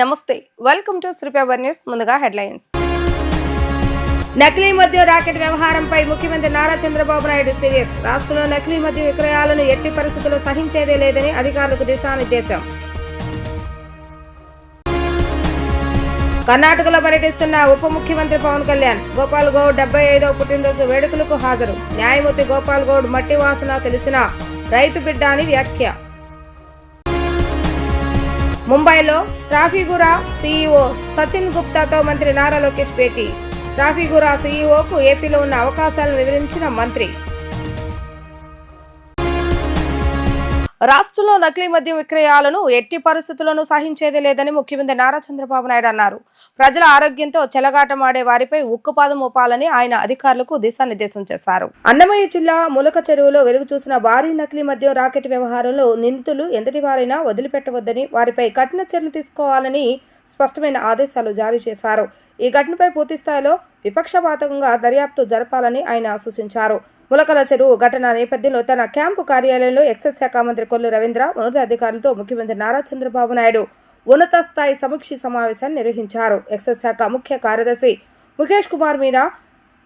నమస్తే, welcome to Sri paper news. ముందుగా headlines. నకిలీ మద్యం రాకెట్ వ్యవహారంపై ముఖ్యమంత్రి నారా చంద్రబాబు నాయుడు సీరియస్. రాష్ట్రంలో నకిలీ మద్యం విక్రయాలను ఎట్టి పరిస్థితుల్లో సహించేదే లేదని అధికారులకు దిశానిర్దేశం. కర్ణాటకలో పర్యటిస్తున్న ఉప ముఖ్యమంత్రి పవన్ కళ్యాణ్. గోపాల్ గౌడ్ 75వ పుట్టినరోజు వేడుకలకు హాజరు. న్యాయమూర్తి గోపాల్ గౌడ్ మట్టి వాసన తెలిసిన రైతు బిడ్డ అని వ్యాఖ్య. ముంబైలో ట్రాఫిగురా సీఈఓ సచిన్ గుప్తాతో మంత్రి నారా లోకేష్ భేటీ. ట్రాఫిగురా సీఈఓకు ఏపీలో ఉన్న అవకాశాలను వివరించిన మంత్రి. రాష్ట్రంలో నకిలీ మద్యం విక్రయాలను ఎట్టి పరిస్థితుల్లోనూ సహించేది లేదని ముఖ్యమంత్రి నారా చంద్రబాబు నాయుడు అన్నారు. ప్రజల ఆరోగ్యంతో చెలగాటమాడే వారిపై ఉక్కుపాదం మోపాలని ఆయన అధికారులకు దిశానిర్దేశం చేశారు. అన్నమయ్య జిల్లా ములక చెరువులో వెలుగు చూసిన భారీ నకిలీ మద్యం రాకెట్ వ్యవహారంలో నిందితులు ఎంతటి వారైనా వదిలిపెట్టవద్దని, వారిపై కఠిన చర్యలు తీసుకోవాలని స్పష్టమైన ఆదేశాలు జారీ చేశారు. ఈ ఘటనపై పూర్తిస్థాయిలో విపక్షపాతంగా దర్యాప్తు జరపాలని ఆయన సూచించారు. ములకల చెరువు ఘటన నేపథ్యంలో తన క్యాంపు కార్యాలయంలో ఎక్సైజ్ శాఖ మంత్రి కొల్లు రవీంద్ర ఉన్నతాధికారులతో ముఖ్యమంత్రి నారా చంద్రబాబు నాయుడు ఉన్నత స్థాయి సమీక్ష సమావేశాన్ని నిర్వహించారు. ఎక్సైజ్ శాఖ ముఖ్య కార్యదర్శి Mukesh Kumar Meena,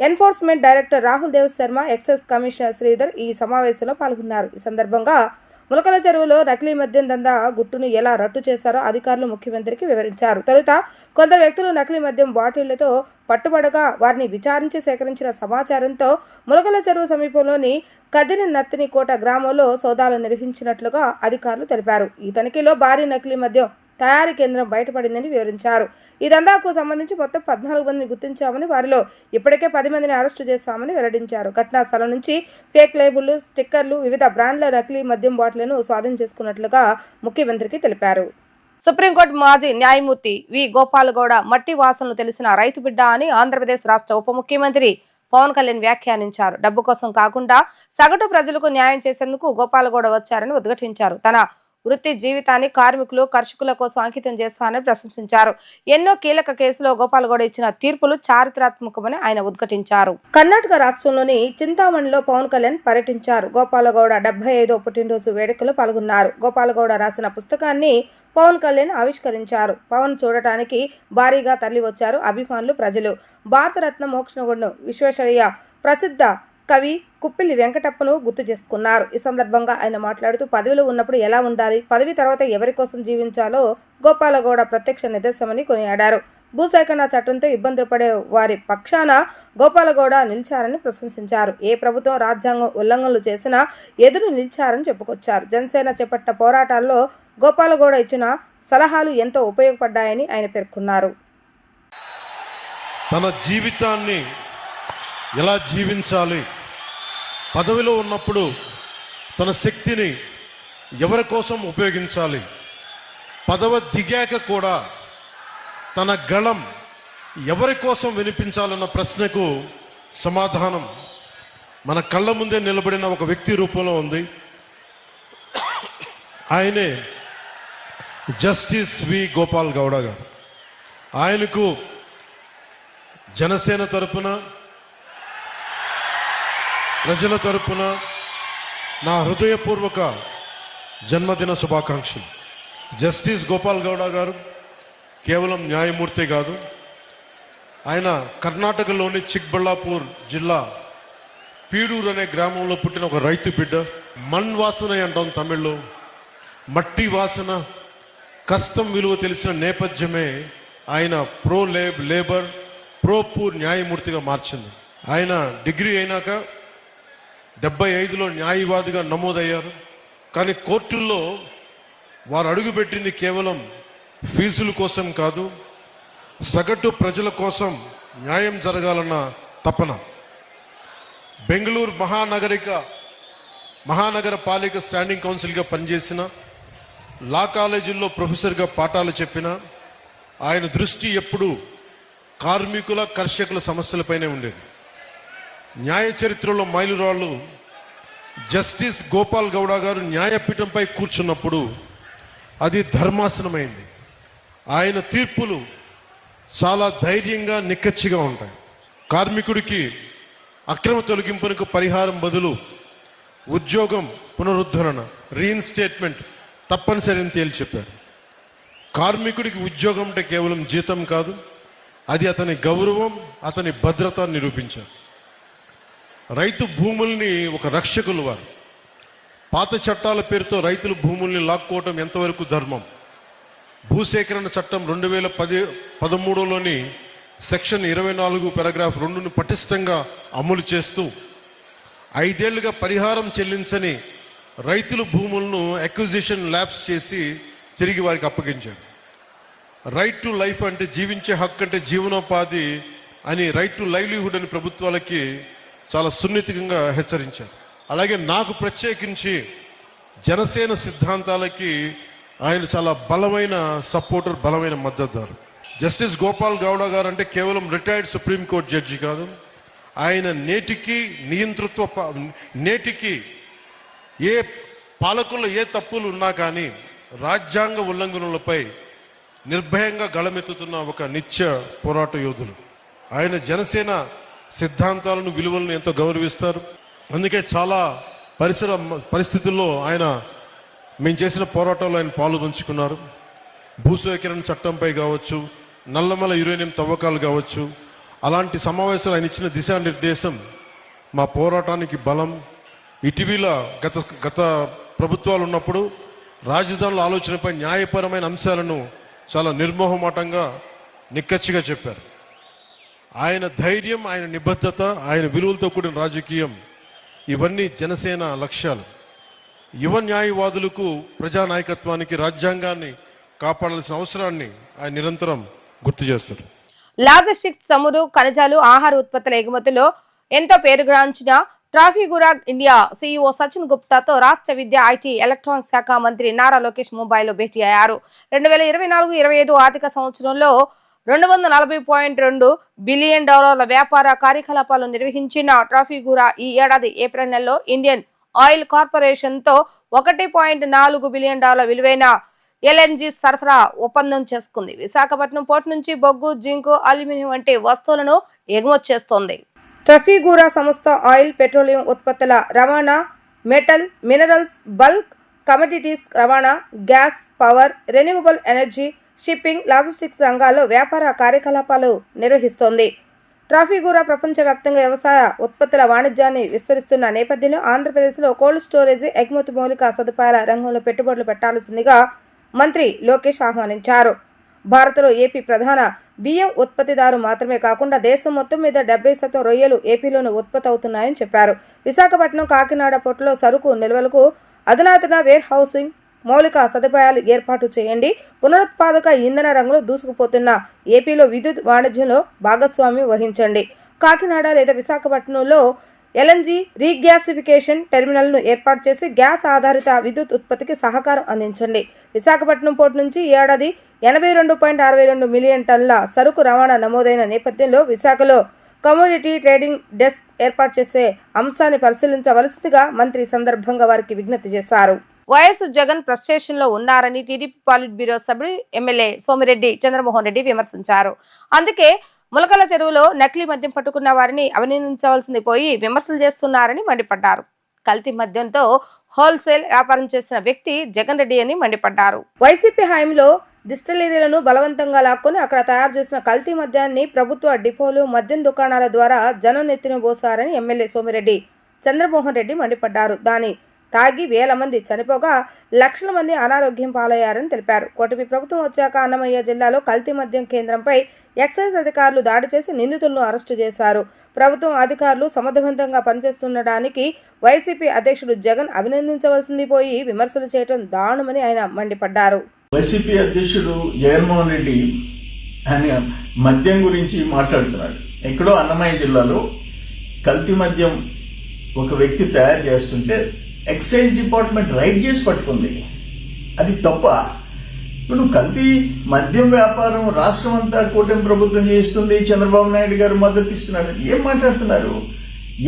enforcement director Rahul Dev Sharma, excise commissioner Sridhar ఈ సమావేశంలో పాల్గొన్నారు. ఈ సందర్భంగా ములకల చెరువులో నకిలీ మద్యం దందా గుట్టును ఎలా రట్టు చేశారో అధికారులు ముఖ్యమంత్రికి వివరించారు. తొలుత కొందరు వ్యక్తులు నకిలీ మద్యం బాటిళ్లతో పట్టుబడగా వారిని విచారించి సేకరించిన సమాచారంతో ములకల చెరువు సమీపంలోని కదిరి నత్తిని కోట గ్రామంలో సోదాలు నిర్వహించినట్లుగా అధికారులు తెలిపారు. ఈ తనిఖీలో భారీ నకిలీ మద్యం తయారీ కేంద్రం బయటపడిందని వివరించారు. ఈ దందాకు సంబంధించి మొత్తం 14 మందిని గుర్తించామని, వారిలో ఇప్పటికే 10 మందిని అరెస్టు చేశామని వెల్లడించారు. ఘటనా స్థలం నుంచి ఫేక్ లేబుళ్లు, స్టిక్కర్లు, వివిధ బ్రాండ్ల నకిలీ మద్యం బాటిళ్లను స్వాధీనం చేసుకున్నట్లుగా ముఖ్యమంత్రికి తెలిపారు. సుప్రీంకోర్టు మాజీ న్యాయమూర్తి వి గోపాల్ గౌడ మట్టి వాసనలు తెలిసిన రైతు బిడ్డ అని ఆంధ్రప్రదేశ్ రాష్ట్ర ఉప ముఖ్యమంత్రి పవన్ కళ్యాణ్ వ్యాఖ్యానించారు. డబ్బు కోసం కాకుండా సగటు ప్రజలకు న్యాయం చేసేందుకు గోపాల్ గౌడ వచ్చారని ఉద్ఘాటించారు. తన వృత్తి జీవితాన్ని కార్మికులు, కర్షకుల కోసం అంకితం చేస్తానని ప్రశంసించారు. ఎన్నో కీలక కేసులో గోపాల్ గౌడ ఇచ్చిన తీర్పులు చారిత్రాత్మకమని ఆయన ఉద్ఘాటించారు. కర్ణాటక రాష్ట్రంలోని చింతామణిలో పవన్ కళ్యాణ్ పర్యటించారు. గోపాల్ గౌడ 75వ పుట్టినరోజు వేడుకలో పాల్గొన్నారు. గోపాల్ గౌడ రాసిన పుస్తకాన్ని పవన్ కళ్యాణ్ ఆవిష్కరించారు. పవన్ చూడటానికి భారీగా తరలి వచ్చారు అభిమానులు, ప్రజలు. భారతరత్న మోక్షగుండం విశ్వేశ్వరయ్య ప్రసిద్ధ కవి కుప్పిలి వెంకటప్పను గుర్తు చేసుకున్నారు. ఈ సందర్భంగా ఆయన మాట్లాడుతూ పదవిలో ఉన్నప్పుడు ఎలా ఉండాలి, పదవి తర్వాత ఎవరి కోసం జీవించాలో గోపాల గౌడ ప్రత్యక్ష నిదర్శనమని కొనియాడారు. భూసేకరణ చట్టంతో ఇబ్బందులు పడే వారి పక్షాన గోపాల గౌడ నిలిచారని ప్రశంసించారు. ఏ ప్రభుత్వం రాజ్యాంగం ఉల్లంఘనలు చేసినా ఎదురు నిలిచారని చెప్పుకొచ్చారు. జనసేన చేపట్టిన పోరాటాల్లో గోపాల గౌడ ఇచ్చిన సలహాలు ఎంతో ఉపయోగపడ్డాయని ఆయన పేర్కొన్నారు. తన జీవితాన్ని ఎలా జీవించాలి, పదవిలో ఉన్నప్పుడు తన శక్తిని ఎవరి కోసం ఉపయోగించాలి, పదవి దిగాక కూడా తన గళం ఎవరి కోసం వినిపించాలన్న ప్రశ్నకు సమాధానం మన కళ్ళ ముందే నిలబడిన ఒక వ్యక్తి రూపంలో ఉంది. ఆయనే జస్టిస్ వి గోపాల్ గౌడ గారు. ఆయనకు జనసేన తరపున, ప్రజల తరపున నా హృదయపూర్వక జన్మదిన శుభాకాంక్షలు. జస్టిస్ గోపాల్ గౌడ గారు కేవలం న్యాయమూర్తి కాదు, ఆయన కర్ణాటకలోని చిక్బళ్ళాపూర్ జిల్లా పీడూరు అనే గ్రామంలో పుట్టిన ఒక రైతు బిడ్డ. మన్ వాసన అంటాం తమిళ్లో. మట్టి వాసన, కష్టం విలువ తెలిసిన నేపథ్యమే ఆయన లేబర్ ప్రో పూర్ న్యాయమూర్తిగా మార్చింది. ఆయన డిగ్రీ అయినాక 75లో న్యాయవాదిగా నమోదయ్యారు. కానీ కోర్టుల్లో వారు అడుగుపెట్టింది కేవలం ఫీజుల కోసం కాదు, సగటు ప్రజల కోసం న్యాయం జరగాలన్న తపన. బెంగళూరు మహానగర పాలిక స్టాండింగ్ కౌన్సిల్గా పనిచేసిన, లా కాలేజీల్లో ప్రొఫెసర్గా పాఠాలు చెప్పిన ఆయన దృష్టి ఎప్పుడూ కార్మికుల, కర్షకుల సమస్యలపైనే ఉండేది. న్యాయ చరిత్రలో మైలురాళ్ళు జస్టిస్ గోపాల్ గౌడ గారు న్యాయపీఠంపై కూర్చున్నప్పుడు అది ధర్మాసనమైంది. ఆయన తీర్పులు చాలా ధైర్యంగా, నిక్కచ్చిగా ఉంటాయి. కార్మికుడికి అక్రమ తొలగింపునకు పరిహారం బదులు ఉద్యోగం పునరుద్ధరణ, రీఇన్స్టేట్మెంట్ తప్పనిసరి అని తేల్చి చెప్పారు. కార్మికుడికి ఉద్యోగం అంటే కేవలం జీతం కాదు, అది అతని గౌరవం, అతని భద్రత నిరూపించారు. రైతు భూముల్ని ఒక రక్షకులు వారు. పాత చట్టాల పేరుతో రైతులు భూముల్ని లాక్కోవటం ఎంతవరకు ధర్మం? భూసేకరణ చట్టం 2013లోని సెక్షన్ 24 పారాగ్రాఫ్ 2ను పటిష్టంగా అమలు చేస్తూ 5 ఏళ్లుగా పరిహారం చెల్లించని రైతుల భూములను అక్విజిషన్ ల్యాప్స్ చేసి తిరిగి వారికి అప్పగించారు. రైట్ టు లైఫ్ అంటే జీవించే హక్కు అంటే జీవనోపాధి అని, రైట్ టు లైవ్లీహుడ్ అని ప్రభుత్వాలకి చాలా సున్నితంగా హెచ్చరించారు. అలాగే నాకు ప్రత్యేకించి జనసేన సిద్ధాంతాలకి ఆయన చాలా బలమైన సపోర్టర్, బలమైన మద్దతుదారు. జస్టిస్ గోపాల్ గౌడ గారు అంటే కేవలం రిటైర్డ్ సుప్రీంకోర్టు జడ్జి కాదు, ఆయన నేటికి ఏ పాలకుల్లో ఏ తప్పులు ఉన్నా కానీ రాజ్యాంగ ఉల్లంఘనలపై నిర్భయంగా గళమెత్తుతున్న ఒక నిత్య పోరాట యోధులు. ఆయన జనసేన సిద్ధాంతాలను, విలువలను ఎంతో గౌరవిస్తారు. అందుకే చాలా పరిస్థితుల్లో మేము చేసిన పోరాటంలో ఆయన పాలు పంచుకున్నారు. భూసేకరణ చట్టంపై కావచ్చు, నల్లమల యురేనియం తవ్వకాలు కావచ్చు, అలాంటి సమావేశాలు ఆయన ఇచ్చిన దిశానిర్దేశం మా పోరాటానికి బలం. ఇటీవల గత ప్రభుత్వాలు ఉన్నప్పుడు రాజధానుల ఆలోచనపై న్యాయపరమైన అంశాలను చాలా నిర్మోహమాటంగా నిక్కచ్చిగా చెప్పారు. ఆయన ధైర్యం, ఆయన నిబద్ధత, ఆయన విలువలతో కూడిన రాజకీయం, ఇవన్నీ జనసేన లక్ష్యాలు. యువ న్యాయవాదులకు, ప్రజానాయకత్వానికి, రాజ్యాంగాన్ని కాపాడాల్సిన అవసరాన్ని ఆయన నిరంతరం గుర్తు చేస్తారు. లాజిస్టిక్స్, చమురు, ఖనిజాలు, ఆహార ఉత్పత్తుల ఎగుమతిలో ఎంతో పేరుగాంచిన ట్రాఫిగురా ఇండియా సీఈఓ సచిన్ గుప్తాతో రాష్ట్ర విద్య, ఐటీ, ఎలక్ట్రానిక్స్ శాఖ మంత్రి నారా లోకేష్ ముంబైలో భేటీ అయ్యారు. 2024-25 ఆర్థిక సంవత్సరంలో $240.2 బిలియన్ వ్యాపార కార్యకలాపాలు నిర్వహించిన ట్రాఫిగురా ఈ ఏడాది ఏప్రిల్ నెలలో ఇండియన్ ఆయిల్ కార్పొరేషన్ తో $1.4 బిలియన్ విలువైన ఎల్ఎన్జీ సరఫరా ఒప్పందం చేసుకుంది. విశాఖపట్నం పోర్టు నుంచి బొగ్గు, జింకు, అల్యూమినియం వంటి వస్తువులను ఎగుమతి చేస్తోంది. ట్రాఫిగురా సంస్థ ఆయిల్, పెట్రోలియం ఉత్పత్తుల రవాణా, మెటల్, మినరల్స్, బల్క్ కమోడిటీస్ రవాణా, gas, power, renewable energy, shipping, logistics రంగాల్లో వ్యాపార కార్యకలాపాలు నిర్వహిస్తోంది. ట్రాఫిగురా ప్రపంచవ్యాప్తంగా వ్యవసాయ ఉత్పత్తుల వాణిజ్యాన్ని విస్తరిస్తున్న నేపథ్యంలో ఆంధ్రప్రదేశ్లో కోల్డ్ స్టోరేజ్, ఎగుమతి మౌలిక సదుపాయాల రంగంలో పెట్టుబడులు పెట్టాల్సిందిగా మంత్రి లోకేష్ ఆహ్వానించారు. భారత్లో ఏపీ ప్రధాన బియ్యం ఉత్పత్తిదారు మాత్రమే కాకుండా దేశం మొత్తం మీద 70% రొయ్యలు ఏపీలోనే ఉత్పత్తి అవుతున్నాయని చెప్పారు. విశాఖపట్నం, కాకినాడ పోర్టులో సరుకు నిల్వలకు అధునాతన వేర్ హౌసింగ్, మౌలిక సదుపాయాలు ఏర్పాటు చేయండి. పునరుత్పాదక ఇంధన రంగంలో దూసుకుపోతున్న ఏపీలో విద్యుత్ వాణిజ్యంలో భాగస్వామ్యం వహించండి. కాకినాడ లేదా విశాఖపట్నంలో ఎల్ఎన్జీ రీగ్యాసిఫికేషన్ టెర్మినల్ను ఏర్పాటు చేసి గ్యాస్ ఆధారిత విద్యుత్ ఉత్పత్తికి సహకారం అందించండి. విశాఖపట్నం పోర్టు నుంచి ఏడాది 82.62 మిలియన్ టన్నుల సరుకు రవాణా నమోదైన నేపథ్యంలో విశాఖలో కమోడిటీ ట్రేడింగ్ డెస్క్ ఏర్పాటు చేసే అంశాన్ని పరిశీలించవలసిందిగా మంత్రి సందర్భంగా వారికి విజ్ఞప్తి చేశారు. వైఎస్ జగన్ ఫ్రస్ట్రేషన్ లో ఉన్నారని టీడీపీ పాలిట్ బ్యూరో సభ్యుడు ఎమ్మెల్యే సోమిరెడ్డి చంద్రమోహన్ రెడ్డి విమర్శించారు. అందుకే ములకల చెరువులో నకిలీ మద్యం పట్టుకున్న వారిని అభినందించవలసింది పోయి విమర్శలు చేస్తున్నారని మండిపడ్డారు. కల్తీ మద్యంతో హోల్సేల్ వ్యాపారం చేసిన వ్యక్తి జగన్ రెడ్డి అని మండిపడ్డారు. వైసీపీ హయాంలో డిస్టిలరీలను బలవంతంగా లాక్కొని అక్కడ తయారు చేసిన కల్తీ మద్యాన్ని ప్రభుత్వ డిపోలు, మద్యం దుకాణాల ద్వారా జనం నెత్తిన పోసారని ఎమ్మెల్యే సోమిరెడ్డి చంద్రమోహన్ రెడ్డి మండిపడ్డారు. దాని తాగి వేల మంది చనిపోగా లక్షల మంది అనారోగ్యం పాలయ్యారని తెలిపారు. కూటమి ప్రభుత్వం వచ్చాక అన్నమయ్య జిల్లాలో కల్తీ మద్యం కేంద్రంపై ఎక్సైజ్ అధికారులు దాడి చేసి నిందితులను అరెస్టు చేశారు. ప్రభుత్వం అధికారులు సమర్థవంతంగా పనిచేస్తుండడానికి వైసీపీ అధ్యక్షుడు జగన్ అభినందించవలసింది పోయి విమర్శలు చేయడం దారుణమని ఆయన మండిపడ్డారు. వైసీపీ అధ్యక్షుడు జగన్మోహన్ రెడ్డి ఆయన మద్యం గురించి మాట్లాడుతున్నాడు. ఎక్కడో అన్నమయ్య జిల్లాలో కల్తీ మద్యం ఒక వ్యక్తి తయారు చేస్తుంటే ఎక్సైజ్ డిపార్ట్మెంట్ రైడ్ చేసి పట్టుకుంది. అది తప్ప? ఇప్పుడు కల్తీ మద్యం వ్యాపారం రాష్ట్రం అంతా కూటమి ప్రభుత్వం చేస్తుంది, చంద్రబాబు నాయుడు గారు మద్దతు ఇస్తున్నాడు. ఏం మాట్లాడుతున్నారు?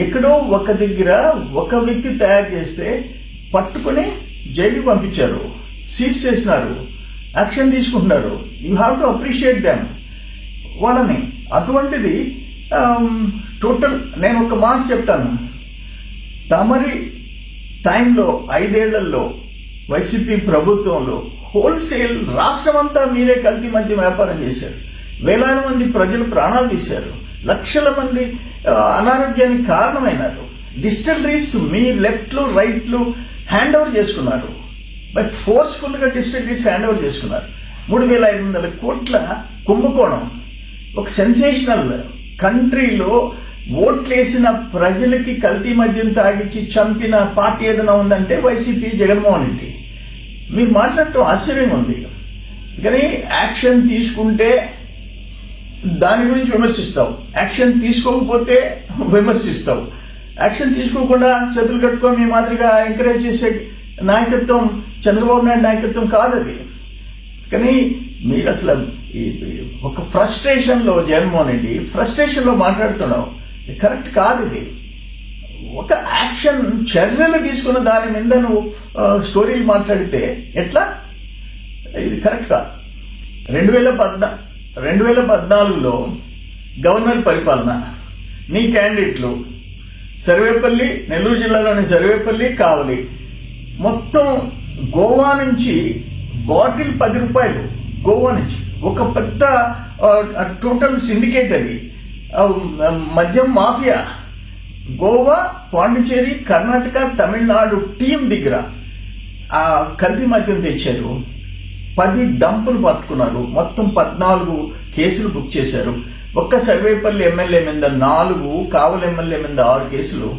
ఎక్కడో ఒక దగ్గర ఒక వ్యక్తి తయారు చేస్తే పట్టుకుని జైలుకి పంపించారు, సీజ్ చేసినారు, యాక్షన్ తీసుకుంటున్నారు. You have to appreciate them వాళ్ళని. అటువంటిది టోటల్ నేను ఒక మాట చెప్తాను. తమరి టైంలో 5 ఏళ్లలో వైసీపీ ప్రభుత్వంలో హోల్సేల్ రాష్ట్రం అంతా మీరే కల్తీ మద్యం వ్యాపారం చేశారు. వేలాది మంది ప్రజలు ప్రాణాలు తీశారు. లక్షల మంది అనారోగ్యానికి కారణమైనారు. డిస్టిలరీస్ మీ లెఫ్ట్లు రైట్లు హ్యాండ్ ఓవర్ చేసుకున్నారు. బట్ ఫోర్స్ఫుల్గా డిస్టిలరీస్ హ్యాండ్ ఓవర్ చేసుకున్నారు. 3,500 కోట్ల కుంభకోణం. ఒక సెన్సేషనల్ కంట్రీలో ఓట్లేసిన ప్రజలకి కల్తీ మద్యం తాగిచ్చి చంపిన పార్టీ ఏదైనా ఉందంటే వైసీపీ, జగన్మోహన్ రెడ్డి. మీరు మాట్లాడటం ఆశ్చర్యంగా ఉంది. కానీ యాక్షన్ తీసుకుంటే దాని గురించి విమర్శిస్తావు, యాక్షన్ తీసుకోకపోతే విమర్శిస్తావు. యాక్షన్ తీసుకోకుండా చేతులు కట్టుకొని మీ మాదిరిగా ఎంకరేజ్ చేసే నాయకత్వం చంద్రబాబు నాయుడు నాయకత్వం కాదు అది. కానీ మీరు అసలు ఒక ఫ్రస్ట్రేషన్లో జగన్మోహన్ రెడ్డి ఫ్రస్ట్రేషన్లో మాట్లాడుతున్నావు. కరెక్ట్ కాదు ఇది. ఒక యాక్షన్ చర్యలు తీసుకున్న దాని మీద నువ్వు స్టోరీలు మాట్లాడితే ఎట్లా? ఇది కరెక్ట్ కాదు. 2014లో గవర్నర్ పరిపాలన, నీ క్యాండిడేట్లు సర్వేపల్లి, నెల్లూరు జిల్లాలోని సర్వేపల్లి, కావలి, మొత్తం గోవా నుంచి బాటిల్ 10 రూపాయలు. గోవా నుంచి ఒక పెద్ద టోటల్ సిండికేట్ అది, మద్యం మాఫియా. గోవా, పాండిచేరి, కర్ణాటక, తమిళనాడు టీం దగ్గర ఆ కల్తీ మద్యం తెచ్చారు. 10 డంపులు పట్టుకున్నారు. మొత్తం 14 కేసులు బుక్ చేశారు. ఒక్క సర్వేపల్లి ఎమ్మెల్యే మీద 4, కావలి ఎమ్మెల్యే మీద 6 కేసులు.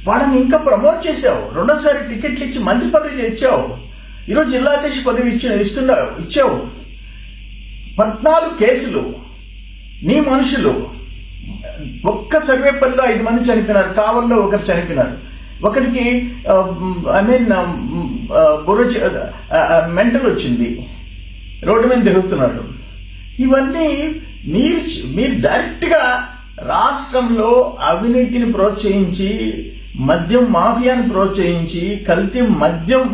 వాళ్ళని ఇంకా ప్రమోట్ చేశావు. రెండోసారి టికెట్లు ఇచ్చి మంత్రి పదవి ఇచ్చావు. ఈరోజు జిల్లా అధ్యక్ష పదవి ఇచ్చావు. 14 కేసులు. నీ మనుషులు. ఒక్క సర్వేపల్లిలో 5 మంది చనిపోయినారు. కావల్లో ఒకరు చనిపోయినారు. ఒకరికి మెంటల్ వచ్చింది, రోడ్డు మీద తిరుగుతున్నాడు. ఇవన్నీ మీరు డైరెక్ట్గా రాష్ట్రంలో అవినీతిని ప్రోత్సహించి, మద్యం మాఫియాని ప్రోత్సహించి, కల్తీ మద్యం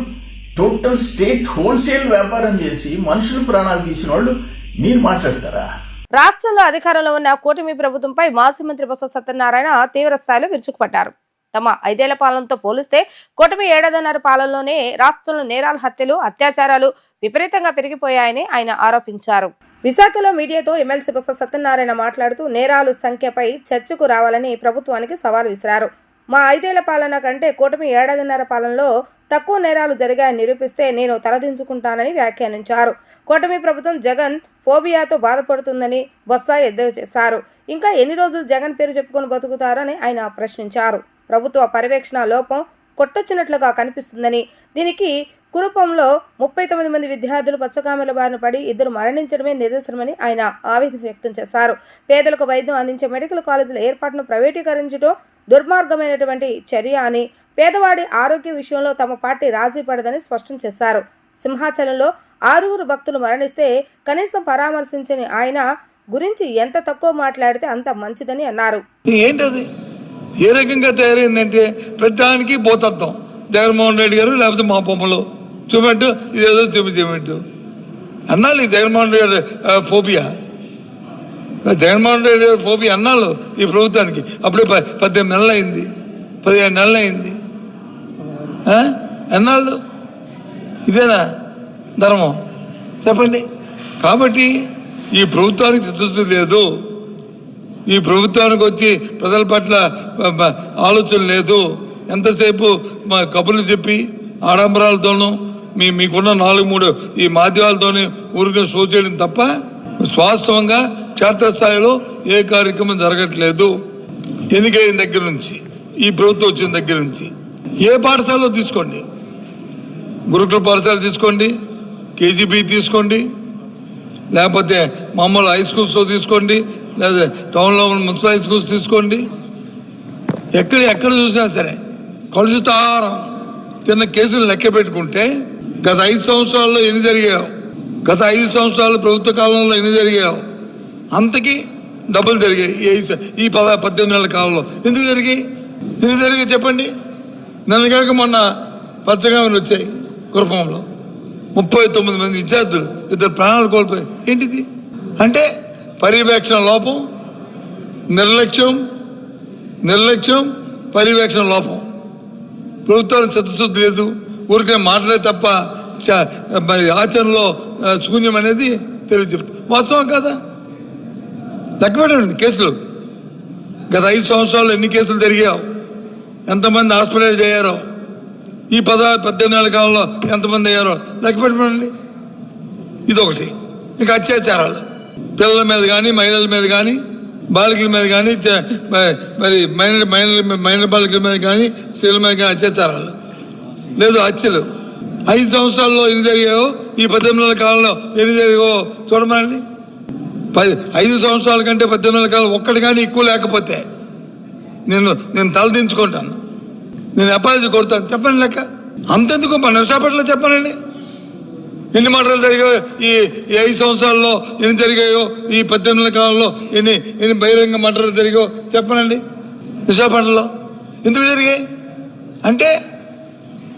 టోటల్ స్టేట్ హోల్సేల్ వ్యాపారం చేసి మనుషులు ప్రాణాలు తీసిన వాళ్ళు మీరు మాట్లాడతారా? రాష్ట్రంలో అధికారంలో ఉన్న కూటమి ప్రభుత్వంపై మాజీ మంత్రి బొత్స సత్యనారాయణ తీవ్ర స్థాయిలో విరుచుకుపడ్డారు. తమ 5 ఏళ్ల పాలనతో పోలిస్తే కూటమి 7.5 పాలనలోనే రాష్ట్రంలో నేరాలు, హత్యలు, అత్యాచారాలు విపరీతంగా పెరిగిపోయాయని ఆయన ఆరోపించారు. విశాఖలో మీడియాతో ఎమ్మెల్సీ బొత్స సత్యనారాయణ మాట్లాడుతూ నేరాలు సంఖ్యపై చర్చకు రావాలని ప్రభుత్వానికి సవాల్ విసిరారు. మా 5 ఏళ్ల పాలన కంటే కూటమి 7.5 పాలనలో తక్కువ నేరాలు జరిగాయని నిరూపిస్తే నేను తలదించుకుంటానని వ్యాఖ్యానించారు. కూటమి ప్రభుత్వం జగన్ ఫోబియాతో బాధపడుతుందని బొత్స ఎద్దేవా చేశారు. ఇంకా ఎన్ని రోజులు జగన్ పేరు చెప్పుకొని బతుకుతారని ఆయన ప్రశ్నించారు. ప్రభుత్వ పర్యవేక్షణ లోపం కొట్టొచ్చినట్లుగా కనిపిస్తుందని, దీనికి కురుపంలో 39 మంది విద్యార్థులు పచ్చకామెల బారిన పడి 2 మరణించడమే నిదర్శనమని ఆయన ఆవేదన వ్యక్తం చేశారు. పేదలకు వైద్యం అందించే మెడికల్ కాలేజీల ఏర్పాటును ప్రైవేటీకరించడం దుర్మార్గమైనటువంటి చర్య అని, పేదవాడి ఆరోగ్య విషయంలో తమ పార్టీ రాజీ పడదని స్పష్టం చేశారు. సింహాచలంలో 6 భక్తులు మరణిస్తే కనీసం పరామర్శించని ఆయన గురించి ఎంత తక్కువ మాట్లాడితే అంత మంచిదని అన్నారు. ఏంటది ఏ రకంగా తయారైందంటే ప్రతిదానికి పోతత్వం. జగన్మోహన్ రెడ్డి గారు లేకపోతే మా బొమ్మలు చూపెట్టు, ఇదేదో చూపించు అన్నాళ్ళు. జగన్మోహన్ రెడ్డి గారు ఫోబియా, జగన్మోహన్ రెడ్డి గారు ఫోబియా అన్నాళ్ళు ఈ ప్రభుత్వానికి. అప్పుడే 18 నెలలు అయింది, 15 నెలలు అయింది. ఎన్నాళ్ళు ఇదేనా ధర్మం చెప్పండి? కాబట్టి ఈ ప్రభుత్వానికి చిత్తశుద్ధి లేదు. ఈ ప్రభుత్వానికి వచ్చి ప్రజల పట్ల ఆలోచన లేదు. ఎంతసేపు మా కబుర్లు చెప్పి ఆడంబరాలతోనూ మీకున్న 4-3 ఈ మాధ్యమాలతోనే ఊరికే షో చేయడం తప్ప వాస్తవంగా క్షేత్రస్థాయిలో ఏ కార్యక్రమం జరగట్లేదు. ఎన్నికైన దగ్గర నుంచి, ఈ ప్రభుత్వం వచ్చిన దగ్గర నుంచి ఏ పాఠశాలలో తీసుకోండి, గురుకుల పాఠశాల తీసుకోండి, కేజీబీ తీసుకోండి, లేకపోతే మామూలు హై స్కూల్స్లో తీసుకోండి, లేదా టౌన్లో మున్సిపల్ హై స్కూల్స్ తీసుకోండి. ఎక్కడ చూసినా సరే కలుషితాహారం తిన్న కేసులు లెక్క పెట్టుకుంటే గత 5 సంవత్సరాల్లో ఎన్ని జరిగాయో, గత 5 సంవత్సరాల ప్రభుత్వ కాలంలో ఎన్ని జరిగాయో అంతకీ డబ్బులు జరిగాయి ఈ 18 నెలల కాలంలో. ఎందుకు జరిగాయి చెప్పండి? నెలగాక మొన్న పచ్చగామలు వచ్చాయి. కురుపంలో 39 మంది విద్యార్థులు 2 ప్రాణాలు కోల్పోయాయి. ఏంటిది అంటే పర్యవేక్షణ లోపం, నిర్లక్ష్యం, పర్యవేక్షణ లోపం. ప్రభుత్వానికి చిత్తశుద్ధి లేదు. ఊరికే మాటలే తప్ప ఆచరణలో శూన్యం అనేది తెలియజెప్తుంది. వాస్తవం కదా, లెక్క పెట్టండి కేసులు. గత 5 సంవత్సరాలు ఎన్ని కేసులు జరిగావు, ఎంతమంది హాస్పిటలైజ్ అయ్యారో, ఈ 18 నెలల కాలంలో ఎంతమంది అయ్యారో లెక్క పెట్టండి. ఇదొకటి. ఇంకా అత్యాచారాలు పిల్లల మీద కానీ, మహిళల మీద కానీ, బాలికల మీద కానీ, మరి మైనర్ బాలికల మీద కానీ, స్త్రీల మీద కానీ అత్యాచారాలు లేదు, హత్యలు 5 సంవత్సరాల్లో ఎన్ని జరిగాయో, ఈ 18 నెలల కాలంలో ఎన్ని జరిగాయో చూడమండి. 5 సంవత్సరాల కంటే 18 నెలల కాలం ఒక్కటి కానీ ఎక్కువ లేకపోతే నేను తలదించుకుంటాను, నేను అపాలజీ కొడతాను. చెప్పండి లెక్క. అంతెందుకు మన విశాఖపట్నంలో చెప్పానండి, ఎన్ని మర్డర్లు జరిగాయో ఈ 5 సంవత్సరాల్లో, ఎన్ని జరిగాయో ఈ 18 నెలల కాలంలో ఎన్ని బహిరంగ మర్డర్లు జరిగాయో చెప్పనండి. విశాఖపట్నంలో ఎందుకు జరిగాయి అంటే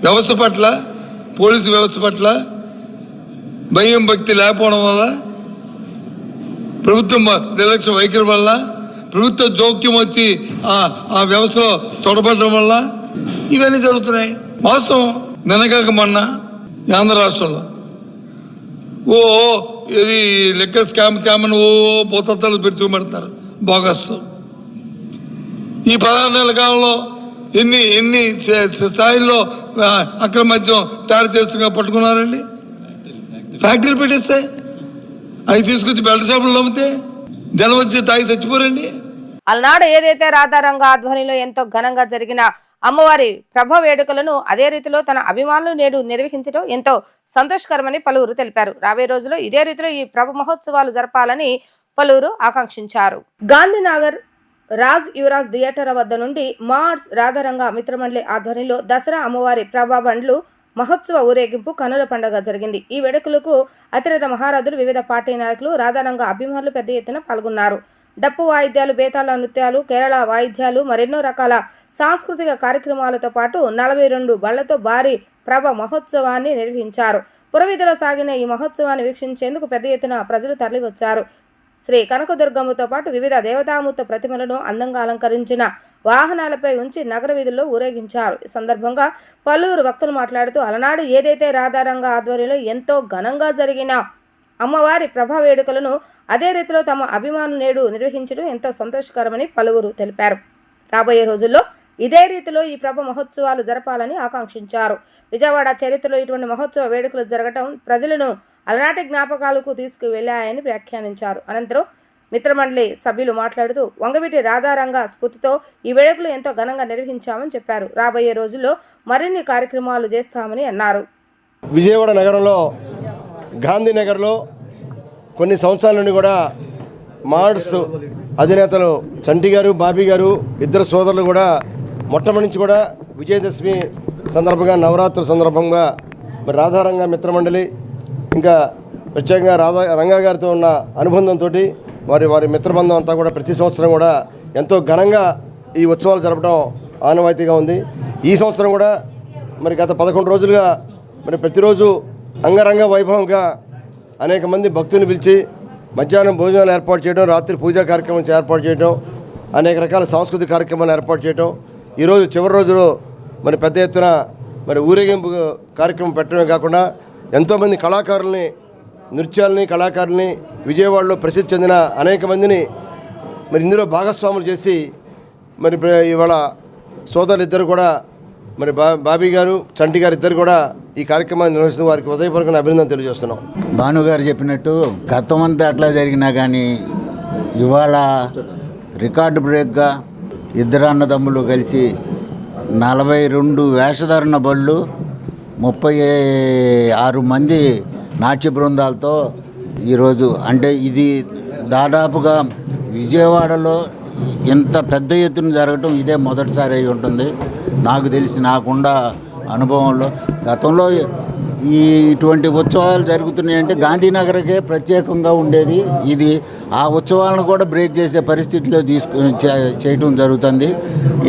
వ్యవస్థ పట్ల, పోలీసు వ్యవస్థ పట్ల భయం భక్తి లేకపోవడం వల్ల, ప్రభుత్వం నిర్లక్ష్య వైఖరి వల్ల, ప్రభుత్వ జోక్యం వచ్చి ఆ వ్యవస్థలో చొరబడడం వల్ల ఇవన్నీ జరుగుతున్నాయి. వాస్తవం. నిన్నగాక మొన్న ఆంధ్ర రాష్ట్రంలో ఇది లెక్క స్కామ్ అని పోతలు పెట్టి చూపెడుతున్నారు, బోగస్. ఈ 16 నెలల కాలంలో ఎన్ని స్థాయిల్లో అక్రమ మద్యం తయారు చేస్తున్నా పట్టుకున్నారండి. ఫ్యాక్టరీలు పెట్టిస్తే అవి తీసుకొచ్చి బెల్ట్ షాపులు అమ్మితే జనం వచ్చి తాగి చచ్చిపోరండి. అలనాడు ఏదైతే రాధారంగ ఆధ్వర్యంలో ఎంతో ఘనంగా జరిగిన అమ్మవారి ప్రభ వేడుకలను అదే రీతిలో తన అభిమానులు నేడు నిర్వహించడం ఎంతో సంతోషకరమని పలువురు తెలిపారు. రాబోయే రోజుల్లో ఇదే రీతిలో ఈ ప్రభ మహోత్సవాలు జరపాలని పలువురు ఆకాంక్షించారు. గాంధీనగర్ రాజ్ యువరాజ్ థియేటర్ వద్ద నుండి మార్స్ రాధారంగ మిత్రమండలి ఆధ్వర్యంలో దసరా అమ్మవారి ప్రభా బండ్లు మహోత్సవ ఊరేగింపు కనుల పండుగ జరిగింది. ఈ వేడుకలకు అతిరథ మహారథులు, వివిధ పార్టీ నాయకులు, రాధారంగ అభిమానులు పెద్ద ఎత్తున పాల్గొన్నారు. డప్పు వాయిద్యాలు, బేతాళ నృత్యాలు, కేరళ వాయిద్యాలు, మరెన్నో రకాల సాంస్కృతిక కార్యక్రమాలతో పాటు 42 బళ్లతో భారీ ప్రభ మహోత్సవాన్ని నిర్వహించారు. పురవీధిలో సాగిన ఈ మహోత్సవాన్ని వీక్షించేందుకు పెద్ద ఎత్తున ప్రజలు తరలివచ్చారు. శ్రీ కనకదుర్గమ్మతో పాటు వివిధ దేవతామూర్త ప్రతిమలను అందంగా అలంకరించిన వాహనాలపై ఉంచి నగర వీధుల్లో ఊరేగించారు. ఈ సందర్భంగా పలువురు భక్తులు మాట్లాడుతూ అలనాడు ఏదైతే రాధారంగ ఆధ్వర్యంలో ఎంతో ఘనంగా జరిగిన అమ్మవారి ప్రభా వేడుకలను అదే రీతిలో తమ అభిమానులు నేడు నిర్వహించడం ఎంతో సంతోషకరమని పలువురు తెలిపారు. రాబోయే రోజుల్లో ఇదే రీతిలో ఈ ప్రభ మహోత్సవాలు జరపాలని ఆకాంక్షించారు. విజయవాడ చరిత్రలో ఇటువంటి మహోత్సవ వేడుకలు జరగటం ప్రజలను అలనాటి జ్ఞాపకాలకు తీసుకువెళ్లాయని వ్యాఖ్యానించారు. అనంతరం మిత్రమండలి సభ్యులు మాట్లాడుతూ వంగవీటి రాధారంగ స్ఫూర్తితో ఈ వేడుకలు ఎంతో ఘనంగా నిర్వహించామని చెప్పారు. రాబోయే రోజుల్లో మరిన్ని కార్యక్రమాలు చేస్తామని అన్నారు. విజయవాడ నగరంలో గాంధీనగర్లో కొన్ని సంవత్సరాల నుండి కూడా మార్డ్స్ అధినేతలు చంటి గారు, బాబీ గారు, ఇద్దరు సోదరులు కూడా మొట్టమొదటి నుంచి కూడా విజయదశమి సందర్భంగా, నవరాత్రి సందర్భంగా మరి రాధారంగ మిత్రమండలి, ఇంకా ప్రత్యేకంగా రంగా గారితో ఉన్న అనుబంధంతో వారి మిత్రబంధం అంతా కూడా ప్రతి సంవత్సరం కూడా ఎంతో ఘనంగా ఈ ఉత్సవాలు జరపడం ఆనవాయితీగా ఉంది. ఈ సంవత్సరం కూడా మరి గత 11 రోజులుగా మరి ప్రతిరోజు అంగరంగ వైభవంగా అనేక మంది భక్తులను పిలిచి మధ్యాహ్నం భోజనాలు ఏర్పాటు చేయడం, రాత్రి పూజా కార్యక్రమం ఏర్పాటు చేయడం, అనేక రకాల సాంస్కృతిక కార్యక్రమాలు ఏర్పాటు చేయడం, ఈరోజు చివరి రోజులో మరి పెద్ద ఎత్తున మరి ఊరేగింపు కార్యక్రమం పెట్టడమే కాకుండా ఎంతోమంది కళాకారుల్ని, నృత్యాలని, కళాకారుల్ని, విజయవాడలో ప్రసిద్ధి చెందిన అనేక మందిని మరి ఇందులో భాగస్వాములు చేసి మరి ఇవాళ సోదరులు ఇద్దరు కూడా మరి బాబీ గారు, చంటి గారు ఇద్దరు కూడా ఈ కార్యక్రమాన్ని నిర్వహిస్తున్న వారికి హృదయపూర్వకంగా అభినందన తెలియజేస్తున్నాం. భానుగారు చెప్పినట్టు గతం అంతా అట్లా జరిగినా కానీ ఇవాళ రికార్డు బ్రేక్గా ఇద్దరు అన్నదమ్ములు కలిసి 42 వేషధారణ బళ్ళు, 36 మంది నాట్య బృందాలతో ఈరోజు, అంటే ఇది దాదాపుగా విజయవాడలో ఇంత పెద్ద ఎత్తున జరగటం ఇదే మొదటిసారి అయి ఉంటుంది నాకు తెలిసి, నాకున్న అనుభవంలో. గతంలో ఇటువంటి ఉత్సవాలు జరుగుతున్నాయంటే గాంధీనగర్కే ప్రత్యేకంగా ఉండేది. ఇది ఆ ఉత్సవాలను కూడా బ్రేక్ చేసే పరిస్థితిలో చేయటం జరుగుతుంది.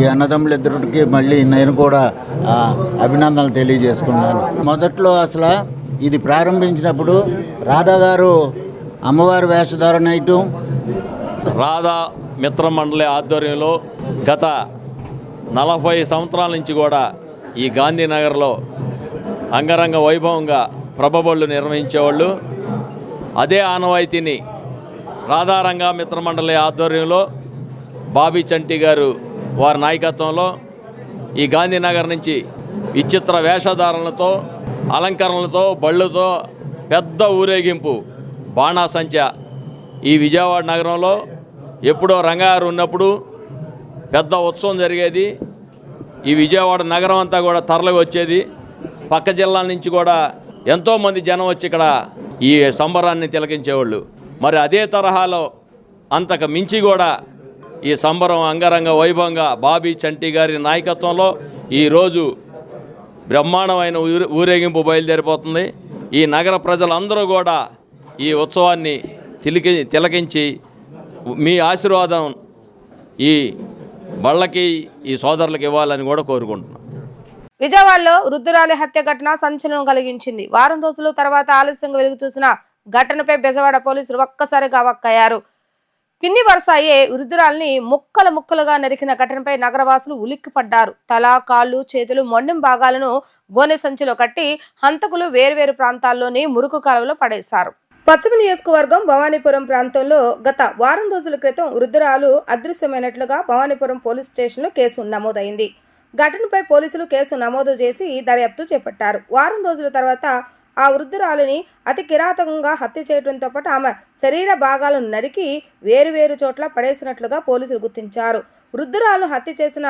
ఈ అన్నదమ్ములిద్దరికి మళ్ళీ నేను కూడా అభినందనలు తెలియజేసుకున్నాను. మొదట్లో అసలు ఇది ప్రారంభించినప్పుడు రాధా గారు అమ్మవారి వేషధారణ వేయటం, రాధా మిత్రమండలి ఆధ్వర్యంలో గత 40 సంవత్సరాల నుంచి కూడా ఈ గాంధీనగర్లో అంగరంగ వైభవంగా ప్రభబళ్ళు నిర్వహించేవాళ్ళు. అదే ఆనవాయితీని రాధారంగ మిత్రమండలి ఆధ్వర్యంలో బాబీ చంటి గారు వారి నాయకత్వంలో ఈ గాంధీనగర్ నుంచి విచిత్ర వేషధారణలతో, అలంకరణలతో, బళ్ళుతో పెద్ద ఊరేగింపు బాణాసంచా ఈ విజయవాడ నగరంలో ఎప్పుడో రంగారు ఉన్నప్పుడు పెద్ద ఉత్సవం జరిగేది. ఈ విజయవాడ నగరం అంతా కూడా తరలి వచ్చేది. పక్క జిల్లాల నుంచి కూడా ఎంతోమంది జనం వచ్చి ఇక్కడ ఈ సంబరాన్ని తిలకించేవాళ్ళు. మరి అదే తరహాలో అంతకు మించి కూడా ఈ సంబరం అంగరంగ వైభవంగా బాబీ చంటి గారి నాయకత్వంలో ఈరోజు బ్రహ్మాండమైన ఊరేగింపు బయలుదేరిపోతుంది. ఈ నగర ప్రజలందరూ కూడా ఈ ఉత్సవాన్ని తిలకించి మీ ఆశీర్వాదం ఈ బళ్ళకి, ఈ సోదరులకు ఇవ్వాలని కూడా కోరుకుంటున్నాం. విజయవాడలో వృద్ధురాలి హత్య ఘటన సంచలనం కలిగించింది. వారం రోజుల తర్వాత ఆలస్యంగా వెలుగు చూసిన ఘటనపై బెజవాడ పోలీసులు ఒక్కసారిగా అవాక్కయ్యారు. పిన్ని వరుస అయ్యే వృద్ధురాల్ని ముక్కలుగా నరికిన ఘటనపై నగరవాసులు ఉలిక్కిపడ్డారు. తల, కాళ్ళు, చేతులు, మొండెం భాగాలను గోనె సంచిలో కట్టి హంతకులు వేర్వేరు ప్రాంతాల్లోని మురుకు కాలువలో పడేశారు. పశ్చిమ నియోజకవర్గం భవానీపురం ప్రాంతంలో గత వారం రోజుల క్రితం వృద్ధురాలు అదృశ్యమైనట్లుగా భవానీపురం పోలీస్ స్టేషన్లో కేసు నమోదైంది. ఘటనపై పోలీసులు కేసు నమోదు చేసి దర్యాప్తు చేపట్టారు. వారం రోజుల తర్వాత ఆ వృద్ధురాలిని అతి కిరాతకంగా హత్య చేయడంతో పాటు ఆమె శరీర భాగాలను నరికి వేరువేరు చోట్ల పడేసినట్లుగా పోలీసులు గుర్తించారు. వృద్ధురాలు హత్య చేసిన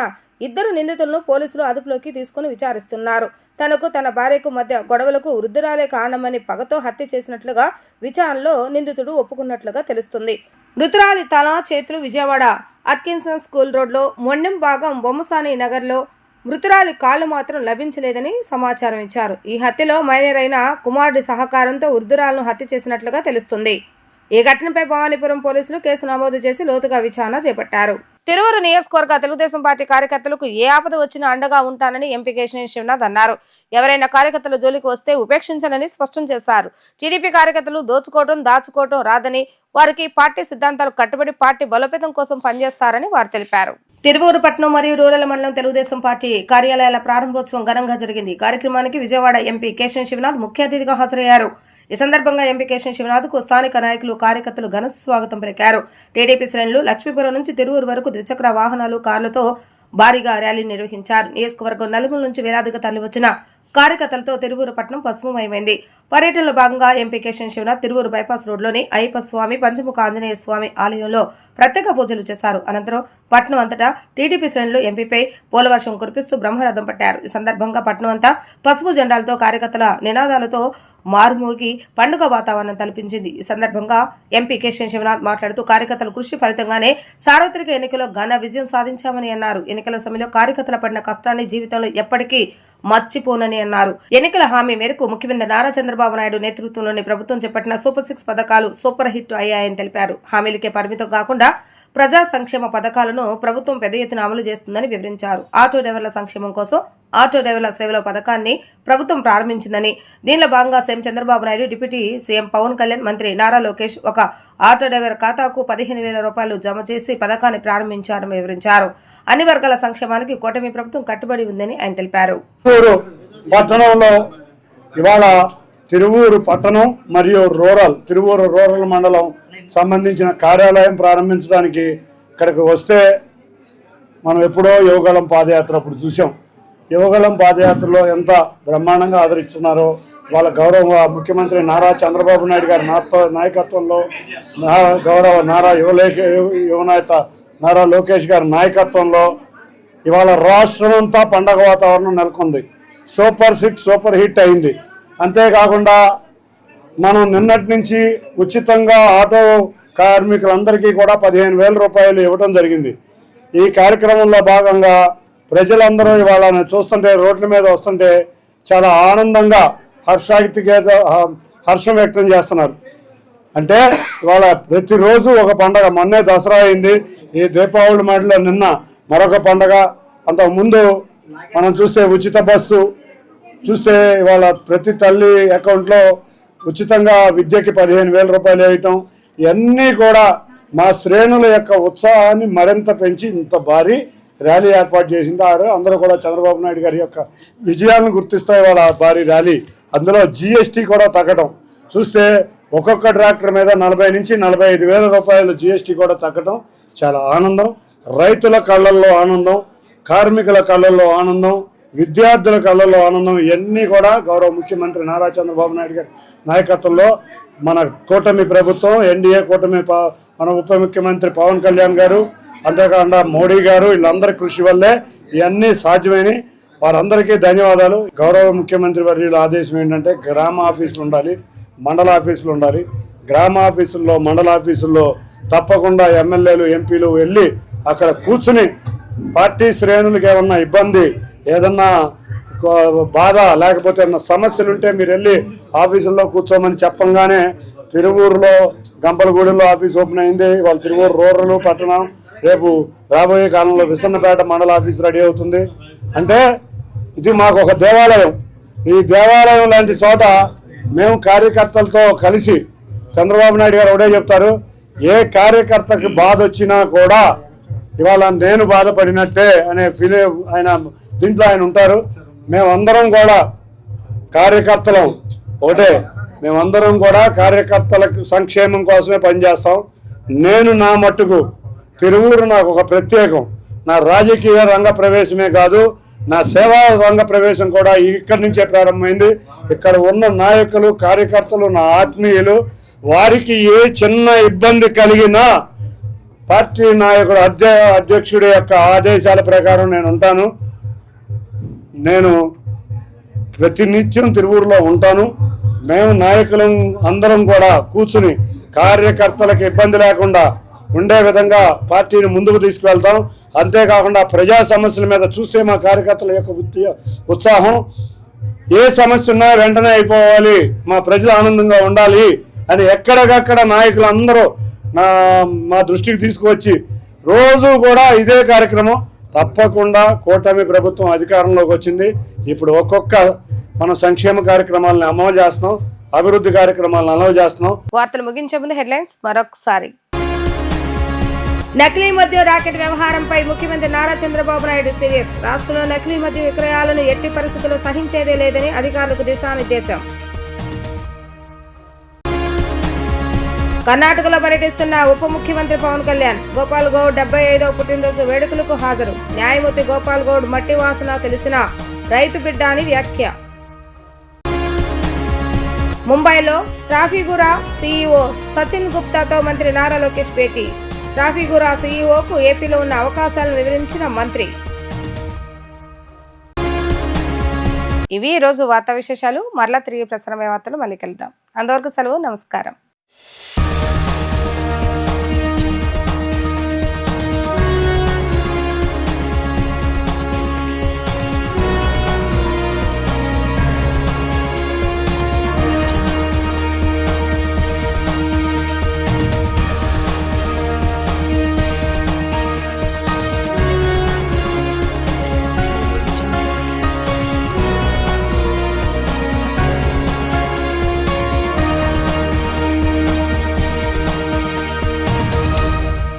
ఇద్దరు నిందితులను పోలీసులు అదుపులోకి తీసుకుని విచారిస్తున్నారు. తనకు తన భార్యకు మధ్య గొడవలకు వృద్ధురాలే కారణమని పగతో హత్య చేసినట్లుగా విచారణలో నిందితుడు ఒప్పుకున్నట్లుగా తెలుస్తుంది. మృతురాలి తల, చేతులు విజయవాడ అట్కిన్సన్ స్కూల్ రోడ్లో, మొండెం భాగం బొమ్మసాని నగర్లో, మృతురాలి కాళ్లు మాత్రం లభించలేదని సమాచారం ఇచ్చారు. ఈ హత్యలో మైనర్ అయిన కుమారుడి సహకారంతో వృద్ధురాలను హత్య చేసినట్లుగా తెలుస్తుంది. ఈ ఘటనపై భవానీపురం పోలీసులు కేసు నమోదు చేసి లోతుగా విచారణ చేపట్టారు. తిరువురు నియోజకవర్గ తెలుగుదేశం పార్టీ కార్యకర్తలకు ఏ ఆపద వచ్చినా అండగా ఉంటానని ఎంపీ కేశినేని శివనాథ్ అన్నారు. ఎవరైనా కార్యకర్తల జోలికి వస్తే ఉపేక్షించనని స్పష్టం చేశారు. టీడీపీ కార్యకర్తలు దాచుకోవడం రాదని, వారికి పార్టీ సిద్ధాంతాలు కట్టుబడి పార్టీ బలోపేతం కోసం పనిచేస్తారని వారు తెలిపారు. తిరువూరు పట్టణం మరియు రూరల్ మండలం తెలుగుదేశం పార్టీ కార్యాలయాల ప్రారంభోత్సవం ఘనంగా జరిగింది. కార్యక్రమానికి విజయవాడ ఎంపీ కేశినేని శివనాథ్ ముఖ్య అతిథిగా హాజరయ్యారు. ఈ సందర్భంగా ఎంపీ కేశినేని శివనాథ్ కు స్థానిక నాయకులు, కార్యకర్తలు ఘన స్వాగతం పలికారు. టీడీపీ శ్రేణులు లక్ష్మీపురం నుంచి తిరువూరు వరకు ద్విచక్ర వాహనాలు, కార్లతో భారీగా ర్యాలీ నిర్వహించారు. నియోజకవర్గం నలుమూల నుంచి వేలాదిగా తరలివచ్చిన కార్యకర్తలతో తిరువూరు పట్టణం పసుపుమయమైంది. పర్యటనలో భాగంగా ఎంపీ కేశినేని శివనాథ్ తిరువూరు బైపాస్ రోడ్లోని అయ్యప్ప స్వామి, పంచముఖ ఆంజనేయ స్వామి ఆలయంలో ప్రత్యేక పూజలు చేశారు. అనంతరం పట్టణం అంతటా టీడీపీ శ్రేణులు ఎంపీపై పూలవర్షం కురిపిస్తూ బ్రహ్మరథం పట్టారు. ఈ సందర్భంగా పట్టణం అంతా పసుపు జెండాలతో, కార్యకర్తల నినాదాలతో మారుమోగి పండుగ వాతావరణం తలపించింది. ఈ సందర్భంగా ఎంపీ కేశినేని శివనాథ్ మాట్లాడుతూ కార్యకర్తల కృషి ఫలితంగానే సార్వత్రిక ఎన్నికల్లో ఘన విజయం సాధించామని అన్నారు. ఎన్నికల సమయంలో కార్యకర్తల పడిన కష్టాన్ని జీవితంలో ఎప్పటికీ మర్చిపోనని అన్నారు. ఎన్నికల హామీ మేరకు ముఖ్యమంత్రి నారా చంద్రబాబు నాయుడు నేతృత్వంలోని ప్రభుత్వం చేపట్టిన సూపర్ 6 పథకాలు సూపర్ హిట్ అయ్యాయని తెలిపారు. హామీలకే పరిమితం కాకుండా ప్రజా సంక్షేమ పథకాలను ప్రభుత్వం పెద్ద ఎత్తున అమలు చేస్తుందని వివరించారు. ఆటో డ్రైవర్ల సంక్షేమం కోసం ఆటో డ్రైవర్ల సేవల పథకాన్ని ప్రభుత్వం ప్రారంభించిందని, దీనిలో భాగంగా CM Chandrababu Naidu, deputy CM Pawan Kalyan, మంత్రి నారా లోకేష్ ఒక ఆటో డ్రైవర్ ఖాతాకు 15,000 రూపాయలు జమ చేసి పథకాన్ని ప్రారంభించారని వివరించారు. అన్ని వర్గాల సంక్షేమానికి కూటమి ప్రభుత్వం కట్టుబడి ఉందని ఆయన తెలిపారు. పట్టణంలో ఇవాళ తిరువూరు పట్టణం మరియు తిరువూరు రూరల్ మండలం సంబంధించిన కార్యాలయం ప్రారంభించడానికి ఇక్కడికి వస్తే మనం ఎప్పుడో యువగళం పాదయాత్ర అప్పుడు చూసాం. యువగళం పాదయాత్రలో ఎంత బ్రహ్మాండంగా ఆదరిస్తున్నారో, వాళ్ళ గౌరవ ముఖ్యమంత్రి నారా చంద్రబాబు నాయుడు గారి నాయకత్వంలో, గౌరవ యువనేత నారా లోకేష్ గారి నాయకత్వంలో ఇవాళ రాష్ట్రం అంతా పండగ వాతావరణం నెలకొంది. సూపర్ 6 సూపర్ హిట్ అయింది. అంతేకాకుండా మనం నిన్నటి నుంచి ఉచితంగా ఆటో కార్మికులందరికీ కూడా 15,000 రూపాయలు ఇవ్వడం జరిగింది. ఈ కార్యక్రమంలో భాగంగా ప్రజలందరూ ఇవాళ చూస్తుంటే, రోడ్ల మీద వస్తుంటే చాలా ఆనందంగా హర్షం వ్యక్తం చేస్తున్నారు. అంటే ఇవాళ ప్రతిరోజు ఒక పండగ. మొన్నే దసరా అయింది, ఈ దీపావళి మాటలో నిన్న మరొక పండగ. అంతకుముందు మనం చూస్తే ఉచిత బస్సు చూస్తే ఇవాళ ప్రతి తల్లి అకౌంట్లో ఉచితంగా విద్యకి 15,000 రూపాయలు వేయటం, ఇవన్నీ కూడా మా శ్రేణుల యొక్క ఉత్సాహాన్ని మరింత పెంచి ఇంత భారీ ర్యాలీ ఏర్పాటు చేసింది. అందరూ కూడా చంద్రబాబు నాయుడు గారి యొక్క విజయాలను గుర్తిస్తాయి వాళ్ళ భారీ ర్యాలీ. అందులో జిఎస్టీ కూడా తగ్గడం చూస్తే ఒక్కొక్క ట్రాక్టర్ మీద 40 నుంచి 45 వేల రూపాయలు జిఎస్టీ కూడా తగ్గడం చాలా ఆనందం. రైతుల కళ్ళల్లో ఆనందం, కార్మికుల కళ్ళల్లో ఆనందం, విద్యార్థుల కళ్ళల్లో ఆనందం. ఇవన్నీ కూడా గౌరవ ముఖ్యమంత్రి నారా చంద్రబాబు నాయుడు గారి నాయకత్వంలో మన కూటమి ప్రభుత్వం, ఎన్డీఏ కూటమి, మన ఉప ముఖ్యమంత్రి పవన్ కళ్యాణ్ గారు, అంతేకాకుండా మోడీ గారు, వీళ్ళందరి కృషి వల్లే ఇవన్నీ సాధ్యమైనవి. వారందరికీ ధన్యవాదాలు. గౌరవ ముఖ్యమంత్రి వర్యుల ఆదేశం ఏంటంటే గ్రామ ఆఫీసులు ఉండాలి, మండల ఆఫీసులు ఉండాలి. గ్రామ ఆఫీసుల్లో, మండల ఆఫీసుల్లో తప్పకుండా ఎమ్మెల్యేలు, ఎంపీలు వెళ్ళి అక్కడ కూర్చుని పార్టీ శ్రేణులకు ఏమన్నా ఇబ్బంది, ఏదన్నా బాధ, లేకపోతే ఏమన్నా సమస్యలు ఉంటే మీరు వెళ్ళి ఆఫీసుల్లో కూర్చోమని చెప్పంగానే తిరువూరులో గంపలగూడెంలో ఆఫీస్ ఓపెన్ అయింది. వాళ్ళు తిరువూరు రూరల్ పట్టణం, రేపు రాబోయే కాలంలో విసన్నపేట మండల ఆఫీస్ రెడీ అవుతుంది. అంటే ఇది మాకు ఒక దేవాలయం. ఈ దేవాలయం లాంటి చోట మేము కార్యకర్తలతో కలిసి, చంద్రబాబు నాయుడు గారు ఒకటే చెప్తారు, ఏ కార్యకర్తకి బాధ వచ్చినా కూడా ఇవాళ నేను బాధపడినట్టే అనే ఫీల్ దీంట్లో ఆయన ఉంటారు. మేమందరం కూడా కార్యకర్తలం ఒకటే, మేమందరం కూడా కార్యకర్తలకు సంక్షేమం కోసమే పనిచేస్తాం. నేను నా మట్టుకు తిరువూరు నాకు ఒక ప్రత్యేకం. నా రాజకీయ రంగ ప్రవేశమే కాదు, నా సేవా రంగ ప్రవేశం కూడా ఇక్కడి నుంచే ప్రారంభమైంది. ఇక్కడ ఉన్న నాయకులు, కార్యకర్తలు నా ఆత్మీయులు. వారికి ఏ చిన్న ఇబ్బంది కలిగినా పార్టీ నాయకుడు, అధ్యక్షుడి యొక్క ఆదేశాల ప్రకారం నేను ఉంటాను. నేను ప్రతినిత్యం తిరువూరులో ఉంటాను. మేము నాయకులం అందరం కూడా కూర్చుని కార్యకర్తలకు ఇబ్బంది లేకుండా ఉండే విధంగా పార్టీని ముందుకు తీసుకువెళ్తాం. అంతేకాకుండా ప్రజా సమస్యల మీద చూస్తే మా కార్యకర్తల యొక్క ఉత్సాహం, ఏ సమస్య ఉన్నా వెంటనే అయిపోవాలి, మా ప్రజలు ఆనందంగా ఉండాలి అని ఎక్కడికక్కడ నాయకులు అందరూ మా దృష్టికి తీసుకువచ్చి రోజు కూడా ఇదే కార్యక్రమం. తప్పకుండా కూటమి ప్రభుత్వం అధికారంలోకి వచ్చింది. ఇప్పుడు ఒక్కొక్క మనం సంక్షేమ కార్యక్రమాలను అమలు చేస్తున్నాం, అభివృద్ధి కార్యక్రమాలను అమలు చేస్తున్నాం. వార్తలు ముగించే ముందు హెడ్లైన్స్ మరొకసారి. నకిలీ మద్యం రాకెట్ వ్యవహారంపై ముఖ్యమంత్రి నారా చంద్రబాబు నాయుడు సీరియస్. రాష్ట్రంలో నకిలీ మద్యం విక్రయాలను ఎట్టి పరిస్థితుల్లో సహించేదే లేదని అధికారులకు దిశానిర్దేశం. కర్ణాటకలో పర్యటిస్తున్న ఉప ముఖ్యమంత్రి పవన్ కళ్యాణ్. గోపాల్ గౌడ్ 75వ పుట్టినరోజు వేడుకలకు హాజరు. న్యాయమూర్తి గోపాల్ గౌడ్ మట్టి వాసన తెలిసిన రైతు బిడ్డ అని వ్యాఖ్య. ముంబైలో ట్రాఫిగురా సీఈఓ సచిన్ గుప్తాతో మంత్రి నారా లోకేష్ భేటీ. ట్రాఫిగురా సీఈఓకు ఏపీలో ఉన్న అవకాశాలను వివరించిన మంత్రి. ఇవి ఈరోజు వార్తా విశేషాలు. మరలా తిరిగి ప్రసారమయ్యే వార్తలు మళ్ళీ కలుద్దాం. అంతవరకు సెలవు. నమస్కారం.